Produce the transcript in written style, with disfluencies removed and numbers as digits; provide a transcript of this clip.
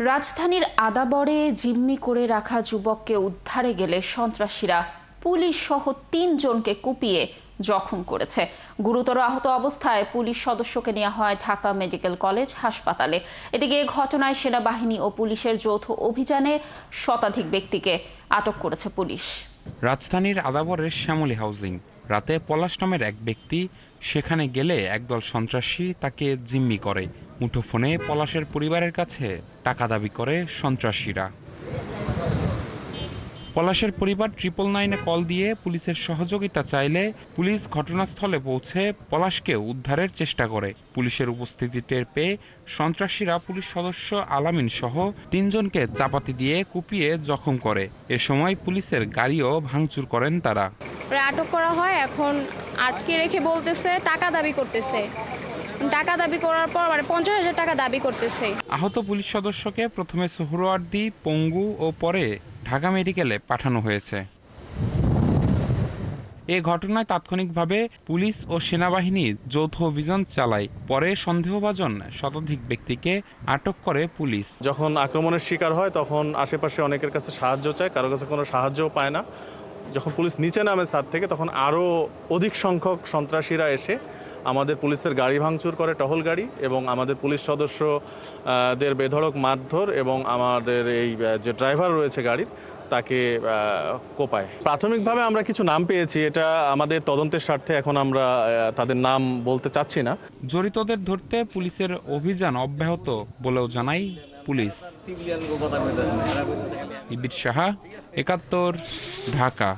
রাজধানীর আদাবরে জিম্মি করে রাখা যুবককে উদ্ধারে গেলে সন্ত্রাসীরা পুলিশ সহ ৩ জনকে কুপিয়ে জখম করেছে। গুরুতর আহত অবস্থায় পুলিশ সদস্যকে নেওয়া হয় ঢাকা মেডিকেল কলেজ হাসপাতালে। এদিকে ঘটনায় সেনাবাহিনী ও পুলিশের যৌথ অভিযানে শতাধিক ব্যক্তিকে আটক করেছে পুলিশ। রাজধানীর আদাবরের শ্যামলী হাউজিং রাতে পলাশ নামের এক ব্যক্তি সেখানে গেলে একদল সন্ত্রাসী তাকে জিম্মি করে। মুঠোফোনে পলাশের পরিবারের কাছে টাকা দাবি করে সন্ত্রাসীরা। পলাশের পরিবার 999-এ কল দিয়ে পুলিশের সহযোগিতা চাইলে পুলিশ ঘটনাস্থলে পৌঁছে পলাশকে উদ্ধারের চেষ্টা করে। পুলিশের উপস্থিতি টের পেয়ে সন্ত্রাসীরা পুলিশ সদস্য আলামিন সহ 3 জনকে চাপাতি দিয়ে কুপিয়ে জখম করে। এ সময় পুলিশের গাড়িও ভাঙচুর করেন তারা। আটক করা হয়, এখন আটকে রেখে বলতেছে টাকা দাবি করতেছে। টাকা দাবি করার পর 50,000 টাকা দাবি করতেছে। আহত পুলিশ সদস্যকে প্রথমে সোহরাওয়ার্দী, পঙ্গু ও পরে ঢাকা মেডিকেলে পাঠানো হয়েছে। এ ঘটনায় তাৎক্ষণিকভাবে পুলিশ ও সেনাবাহিনী যৌথ অভিযান চালায়। পরে সন্দেহভাজন শতাধিক ব্যক্তিকে আটক করে পুলিশ। যখন আক্রমণের শিকার হয় তখন আশেপাশে অনেকের কাছে সাহায্য চায়, কারো কাছে কোনো সাহায্যও পায় না। যখন পুলিশ নিচে নামে ছাদ থেকে তখন আরও অধিক সংখ্যক সন্ত্রাসীরা এসে আমাদের পুলিশের গাড়ি ভাঙচুর করে, টহল গাড়ি, এবং আমাদের পুলিশ সদস্যদের বেধড়ক মারধর এবং আমাদের এই যে ড্রাইভার রয়েছে গাড়ির তাকে কোপায়। প্রাথমিকভাবে আমরা কিছু নাম পেয়েছি, এটা আমাদের তদন্তের স্বার্থে এখন আমরা তাদের নাম বলতে চাচ্ছি না। জড়িতদের ধরতে পুলিশের অভিযান অব্যাহত বলেও জানায় পুলিশ। ইবির সাহা, ৭১, ঢাকা।